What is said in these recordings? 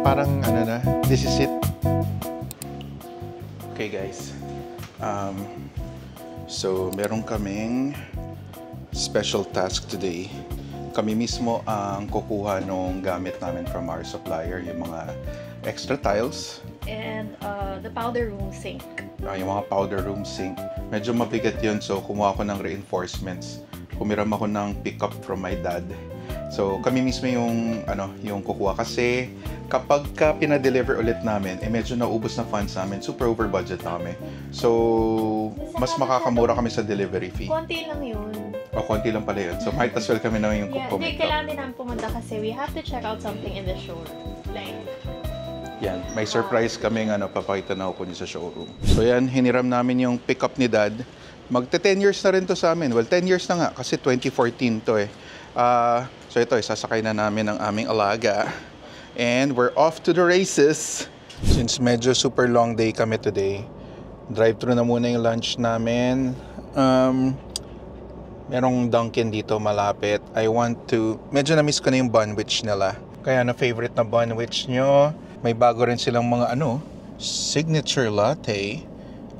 parang ano na, this is it. Okay guys, so meron kaming special task today. Kami mismo ang kukuha ng gamit namin from our supplier, yung mga extra tiles. And the powder room sink. Yung mga powder room sink. Medyo mabigat yun, so kumuha ko ng reinforcements. Humiram ako ng pick-up from my dad. So kami mismo yung kukuha kasi kapag pinadeliver ulit namin, medyo naubos na funds namin, super over budget namin. So mas makakamura kami sa delivery fee. Konti lang yun. Konti lang pala yun. So might as well kami na yung pumunta. Kailangan din namin pumunta kasi we have to check out something in the showroom. Yan, may surprise kaming papakita na ako niya sa showroom. So yan, hiniram namin yung pick-up ni Dad. Magte 10 years na rin to sa amin. Well, 10 years na nga kasi 2014 to eh. So ito, sasakay na namin ang aming alaga. And we're off to the races. Since medyo super long day kami today, drive-thru na muna yung lunch namin. Merong Dunkin dito malapit. Medyo na-miss ko na yung bunwich nila. Kaya na-favorite na bunwich nyo. May bago rin silang mga signature latte,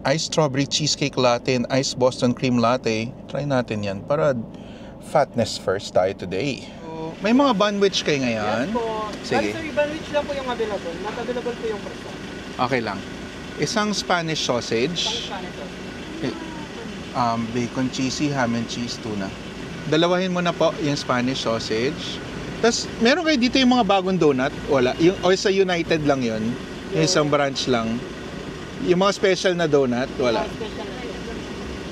iced strawberry cheesecake latte, and iced Boston cream latte. Try natin yan para fatness first tayo today. May mga bunwich kayo ngayon? Yes po. Sige. Sorry, bunwich lang po yung available. Not available po yung person. Okay lang. Isang Spanish sausage. Bacon cheesy, ham and cheese, tuna. Dalawahin mo na po yung Spanish sausage. Tapos, meron kayo dito yung mga bagong donut? Wala. O sa United lang yun? Yung isang branch lang? Yung mga special na donut? Wala.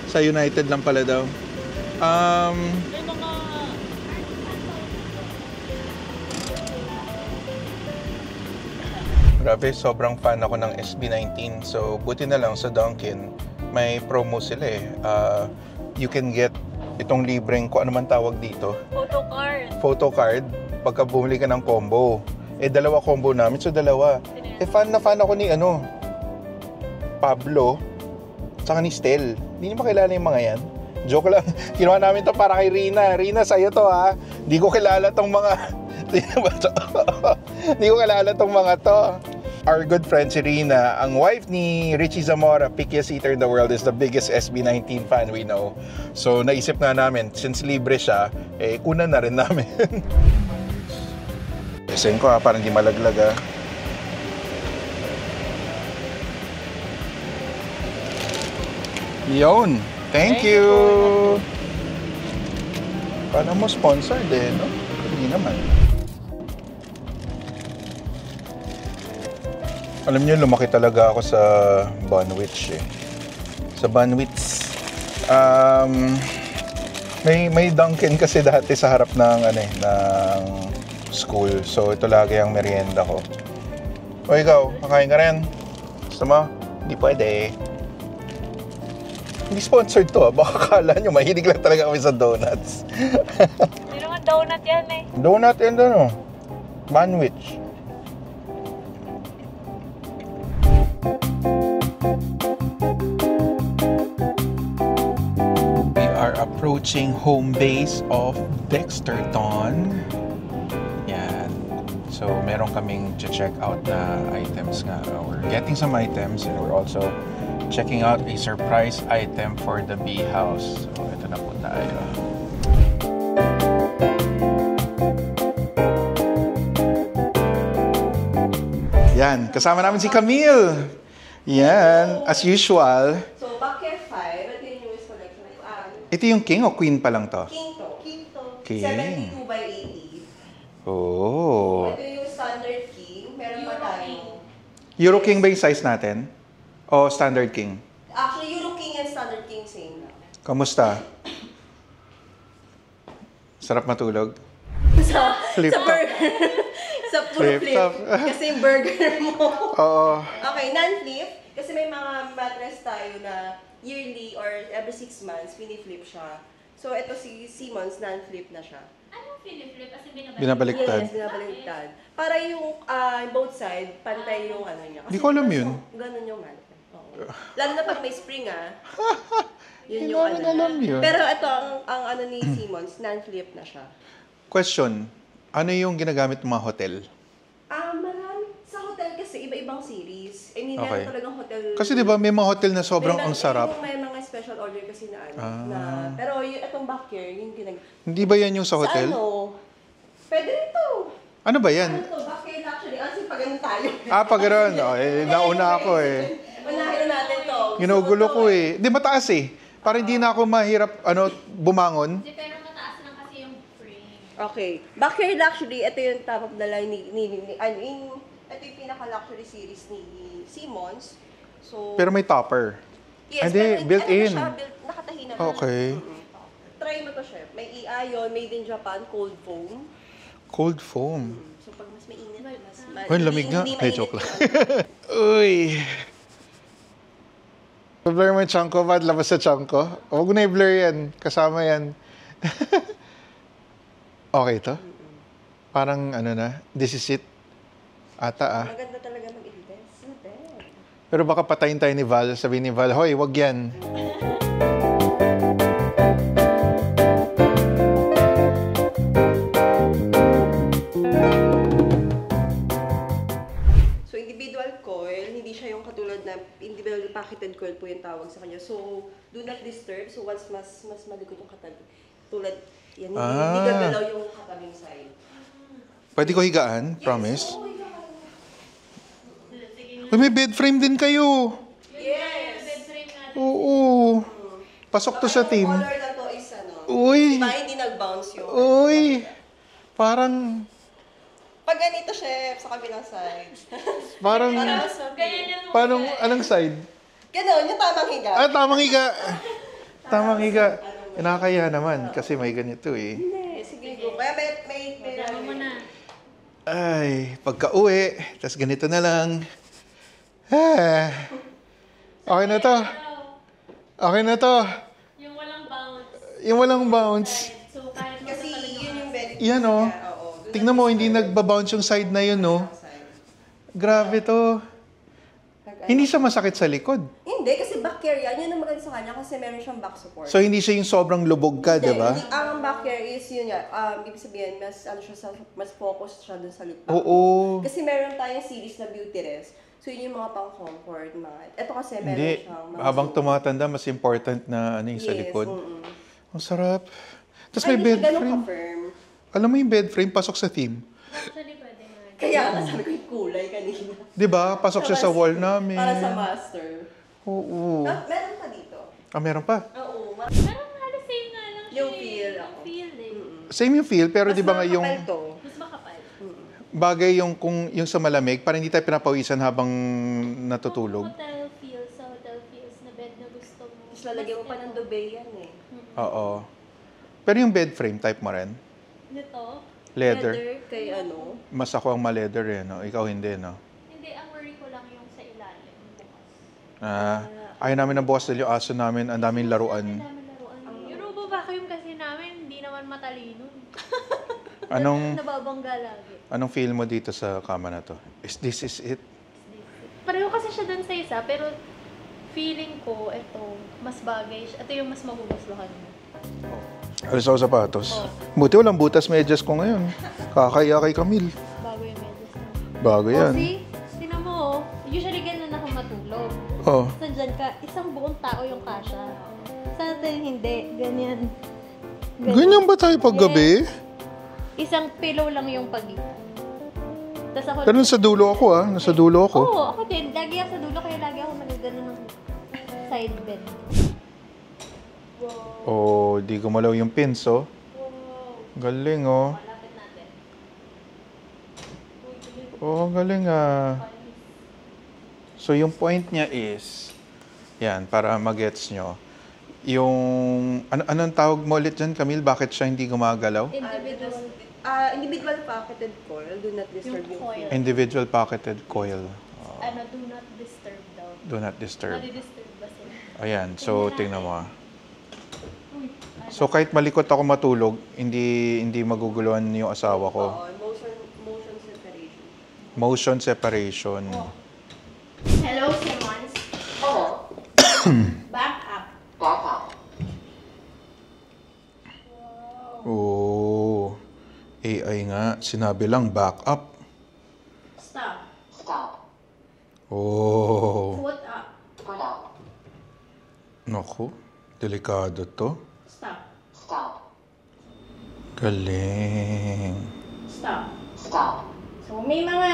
Sa United lang pala daw. Grabe, sobrang fan ako ng SB19. So, buti na lang sa Dunkin, may promo sila eh. You can get itong libreng, kung ano man tawag dito. Photo card. Pagka bumili ka ng combo. Dalawa combo namin. So, dalawa. Fan na fan ako ni Pablo. Tsaka ni Stel. Hindi niyo makilala yung mga yan. Joke lang. Kinuha namin to para kay Rina. Rina, sa'yo to ha. Hindi ko kilala tong mga... Hindi ko kilala tong mga to. Our good friend si Rina, ang wife ni Richie Zamora, pickiest eater in the world, is the biggest SB19 fan we know. So naisip nga namin, since libre siya, kunan na rin namin. Isayin ko parang di malaglag ha. Yun! Thank you! Paano mo sponsored no? Hindi naman. Alam niyo, lumaki talaga ako sa bunwich eh. Sa bunwich. May Dunkin kasi dati sa harap ng school. So ito lagi ang merienda ko. O ikaw, kakain ka rin? Gusto mo? Hindi pwede. Hindi sponsored to Baka kala nyo, mahilig lang talaga kami sa donuts. Hindi naman donut yan eh. Donut and bunwich. Approaching home base of Dexterton. Yan. So, meron kaming check out na items nga. We're getting some items and we're also checking out a surprise item for the bee house. So, ito na po tayo. Yan. Kasama namin si Camille. Yan. As usual. Ito yung king o queen pa lang to? King to. King. 72 by 80. Oh. Ito yung standard king. Meron pa tayo. Euro king ba yung size natin? O standard king? Actually, Euro king and standard king same. Kamusta? Sarap matulog? Sa flip top. burger. Sa full flip. Kasi yung burger mo. Oo. Okay, non-flip. Kasi may mga mattress tayo na yearly or every 6 months, piniflip siya. So, ito si Simmons, non-flip na siya. Anong piniflip? Kasi binabaliktad? Yes, binabaliktad. Para yung both side, pantay yung niya. Hindi ko alam yun. Ganun yung man. Lalo na pag may spring Yun Hindi yung namin alam yun. Pero ito, ang ni Simmons, non-flip na siya. Question, ano yung ginagamit ng mga hotel? Marami. kasi iba-ibang series. I mean, Okay. meron talagang hotel. Kasi di ba may mga hotel na sobrang ang sarap. May mga special order kasi na ano. Na, pero yung itong backyard, yung Hindi ba yan yung sa hotel? Sa ano? Pwede ito. Ano ba yan? Ano to? Backyard actually. Kasi pag ganun tayo. Pag gano'n. Nauna ako eh. Unahin na natin to. Ginugulo ko eh. Di mataas eh. Para hindi na ako mahirap bumangon. Hindi, pero mataas lang kasi yung frame. Okay. Backyard actually, ito yung top of the line ito yung pinaka-luxury series ni Simmons. So, Pero may topper. yes, Hindi, pero built-in. Ano siya, nakatahi naman. Okay. Try mo to, chef. May ion, made in Japan, cold foam. Cold foam. So, pag mas mainit, mas... Ay, lamig nga. hindi Ay, mainit joke lang. yung- Uy. I-blur mo yung chunk ko, ba't labas sa chunk ko? Huwag na i-blur yan. Kasama yan. Okay to? Parang ano na, this is it. Ata Maganda talaga mag-invest. Not bad. Pero baka patayin tayo ni Val. Sabihin ni Val, hoy, wag yan. So, individual coil, hindi siya yung katulad na individual pocketed coil po yung tawag sa kanya. So, do not disturb. So, once mas malikot yung katabi, tulad, yan, hindi gagalaw yung katabing side. Pwede ko higaan? Promise? Oh, yeah. Uy, may bed frame din kayo. Yes! Bed frame natin. Oo. Pasok to sa team. Color na to is ano, Uy. diba hindi nag-bounce yung... Uy. Parang, Pag ganito, chef, sa kabilang side. parang, Ganyan yung parang, anong side? Ganon, yung tamang higa. Tamang higa. Tamang higa. Nakakaya naman kasi may ganito eh. Hindi, sige go. Kaya may Dama mo na. Ay, pagka-uwi, tas ganito na lang. Okay na to. Okay na to. Yung walang bounce. Yung walang bounce. So, kahit Kasi yun yung very Yan oh. Oo. Tingnan mo, hindi nagbabounce yung side na yun, no? Grabe to. Hindi siya masakit sa likod. Hindi, kasi back care yan. Yun ang maganda sa kanya kasi meron siyang back support. So, hindi siya yung sobrang lubog ka, di ba? Hindi, ang back care is yun yan. Ibig sabihin, mas focused siya dun sa likod. Oo. Kasi meron tayong series na beauty rest. So, yun yung mga pang-comfort. Ito kasi meron Hindi. siyang mga Habang tumatanda, mas important na ano yung sa likod. Ang sarap. Tapos may bed frame. Ka-firm. Alam mo yung bed frame, pasok sa theme. Actually, pwede nga. Kaya nga sabi ko yung kulay kanina. Di ba? Pasok siya sa wall namin. Para sa master. Oo. Meron pa dito. Meron pa. Oo. Parang halos same nga lang siya. Yung eh. feel Yung ako. feel eh. Same yung feel, pero di ba nga yung makapal to. Mas makapal. bagay yung kung yung sa malamig, para hindi tayo pinapawisan habang natutulog. Hotel feels, sa hotel feels na bed na gusto mo. Tapos lalagyan mo pa ng duvet yan eh. Oo. Pero yung bed frame type mo rin? Nito, Leather. Kay ano. Mas ako ang ma-leather eh, no? Ikaw hindi, no? hindi, ang worry ko lang yung sa ilalim. Bukas. Ayaw namin ng boss dahil yung aso namin, ang daming laruan. Ang dami laruan. Yung robo vacuum kasi namin, hindi naman matalino. Nababangga lagi. Anong feel mo dito sa kama na to? This is it? Pareho kasi siya dun sa isa, pero feeling ko, ito, mas bagay siya. Ito yung mas magugustuhan mo. Alis ako sapatos. Buti walang butas medyas ko ngayon. Kakaya kay Camille. Bago yung medyas na. Bago yan. See? Tinan mo, oh. Usually ganun ako matulog. Oh. Nandyan ka, isang buong tao yung kasha. Sa atin, hindi. Ganyan. Ganyan ba tayo paggabi? Isang pillow lang yung pagitan. Tas ako, Pero nasa dulo ako nasa dulo ako. Oo, ako din. Lagi ako sa dulo, kaya lagi ako nagagano ng side bed. Oh, di gumalaw yung pins, oh. Galing, oh. Malapit natin. Oh, galing, So, yung point niya is, yan, para magets nyo, yung, anong tawag mo ulit dyan, Camille? Bakit siya hindi gumagalaw? Individual pocketed coil. Do not disturb Yung yung coil. Individual pocketed coil. Do not disturb daw. Do not disturb. Madi-disturb ba sila? Ayan, so tingnan mo. So kahit malikot ako matulog, hindi maguguluhan yung asawa ko. Motion separation. Motion separation. Hello, Simmons. Oo. Back up. Oh. AI nga, sinabi lang back up. Stop. Oh. Foot up. Naku, delikado to. Stop. Galing. Stop. So, may mga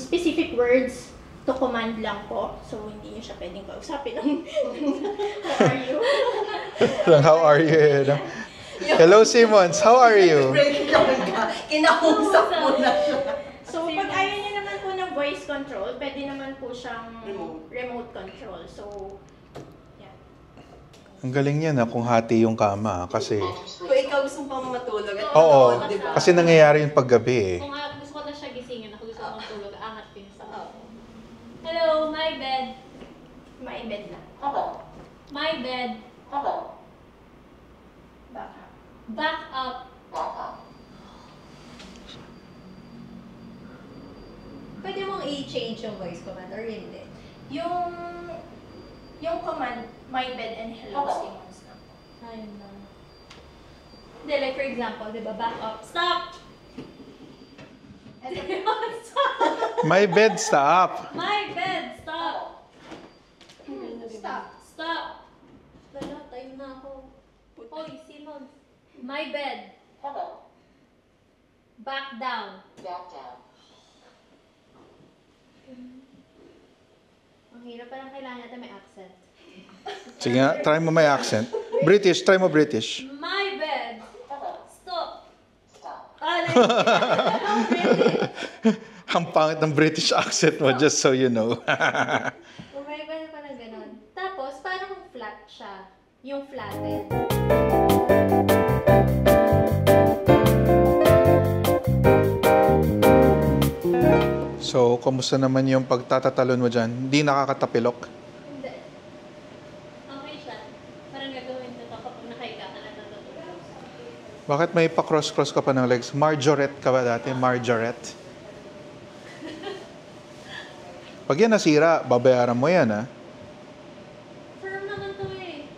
specific words to command lang po. So, hindi nyo siya pwedeng kausapin ng how are you? How are you? No? Hello, Simmons. How are you? Kinausap mo na siya. So, pag ayaw nyo naman po ng voice control, pwede naman po siyang Remote. remote control. So, yeah. Ang galing niya na kung hati yung kama kasi Kung ikaw gusto pang matulog at oo, manood, di ba? kasi nangyayari yung paggabi eh. Kung gusto ko na siya gisingin, ako gusto ko tulog, angat ko yung sa Hello, my bed. My bed na. My bed. Back up. Pwede mong i-change yung voice command or hindi. Yung command, my bed and hello, Simmons na. Ayun lang. Hindi, like for example, di ba, back up, stop! Stop! My bed, stop. My bed, stop! Stop! Wala, tayo na ako. Hoy, Simmons. My bed. Back down. Ang hirap, parang kailangan natin may accent. Sige nga, try mo may accent. British, try mo British. My bed. Stop. Ang British. Ang pangit ng British accent mo, just so you know. May bed pa na ganun. Tapos, paano kung flat siya? Yung flatted. So, kumusta naman yung pagtatatalon mo dyan? Hindi nakakatapilok? Hindi. Okay siya. Parang gagawin ko to kapag nakahiga ka na natutulog. Bakit may pa-cross-cross ka pa ng legs? Margarette ka ba dati? Margarette? Pag yan nasira, babayaran mo yan, ha? Firm naman to eh.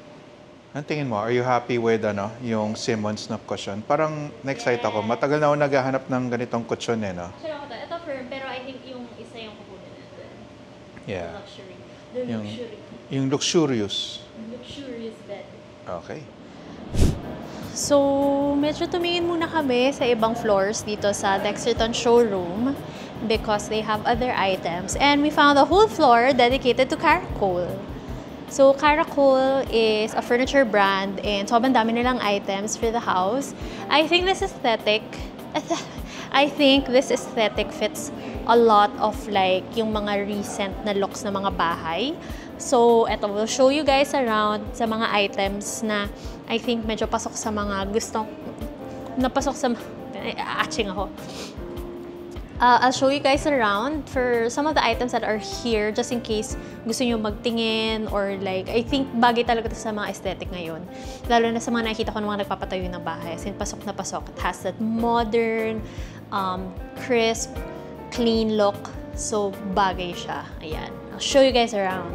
Ang tingin mo, are you happy with yung Simmons na cushion? Parang na-excite ako. Matagal na ako naghahanap ng ganitong cushion eh, no? Siya ako to. Ito firm, pero I think yung isa yung kukunin natin. Yeah. Luxury. The Yung- luxury. Yung luxurious. Luxurious bed. Okay. So, medyo tumingin muna kami sa ibang floors dito sa Dexterton showroom because they have other items. And we found a whole floor dedicated to Caracol. So, Caracol is a furniture brand and sobrang dami nilang items for the house. I think this aesthetic fits a lot of like yung mga recent na looks na mga bahay. So, eto, we'll show you guys around sa mga items na I think medyo pasok sa mga gustong, napasok sa, atching ako. I'll show you guys around for some of the items that are here just in case gusto nyo magtingin or like, I think bagay talaga ito sa mga aesthetic ngayon. Lalo na sa mga nakikita ko ng mga nagpapatayo ng bahay. As in, pasok na pasok. It has that modern, crisp, clean look. So, bagay siya. Ayan. I'll show you guys around.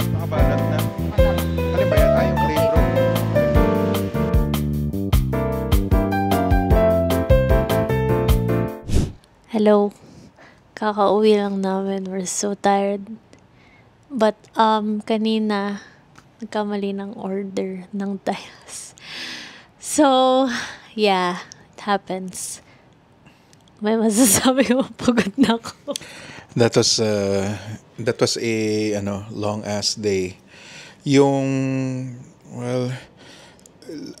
Nakabalot na. Ano ba yan? Yung clay bro. Hello. Kakauwi lang namin. We're so tired. But, kanina, nagkamali ng order ng tiles. So, yeah, it happens. May masasabi ko, pagod na ako. That was a long ass day. Yung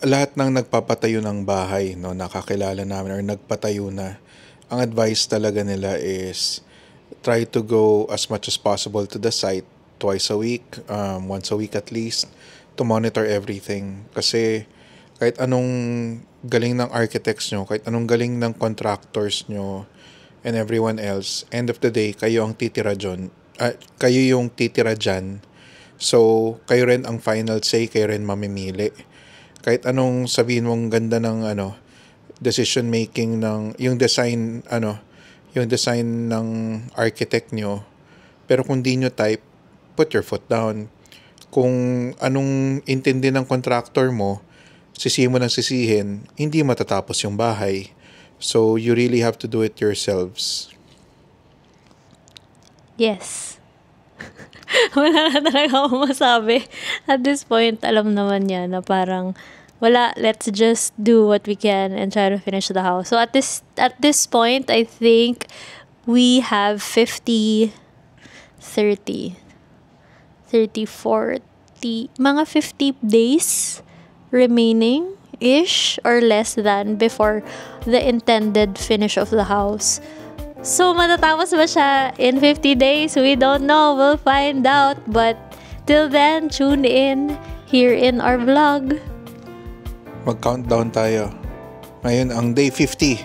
lahat ng nagpapatayo ng bahay, no, nakakilala namin or nagpatayo na, ang advice talaga nila is try to go as much as possible to the site twice a week, once a week at least, to monitor everything. Kasi kahit anong galing ng architects nyo, kahit anong galing ng contractors nyo, and everyone else, end of the day, kayo ang titira dyan. Kayo yung titira dyan. So, kayo rin ang final say, kayo rin mamimili. Kahit anong sabihin mong ganda ng decision making ng yung design yung design ng architect nyo. Pero kung di nyo type, put your foot down. Kung anong intindi ng contractor mo, sisihin mo ng sisihin, hindi matatapos yung bahay. So, you really have to do it yourselves. Yes. Wala na talaga akong masabi. At this point, alam naman niya na parang, wala, let's just do what we can and try to finish the house. So at this point, I think we have 50, 30, 30, 40, mga 50 days remaining-ish or less than before the intended finish of the house. So, matatapos ba siya in 50 days? We don't know. We'll find out. But, till then, tune in here in our vlog. Mag-countdown tayo. Ngayon, ang day 50.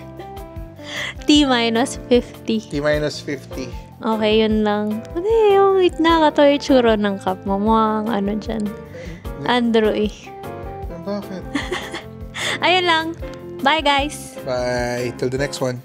T-50. T-50. Okay, yun lang. Okay, yung nakakato yung tsura ng cup mo. Mukhang ano dyan. Andrew eh. Bakit? Ayun lang. Bye, guys. Bye. Till the next one.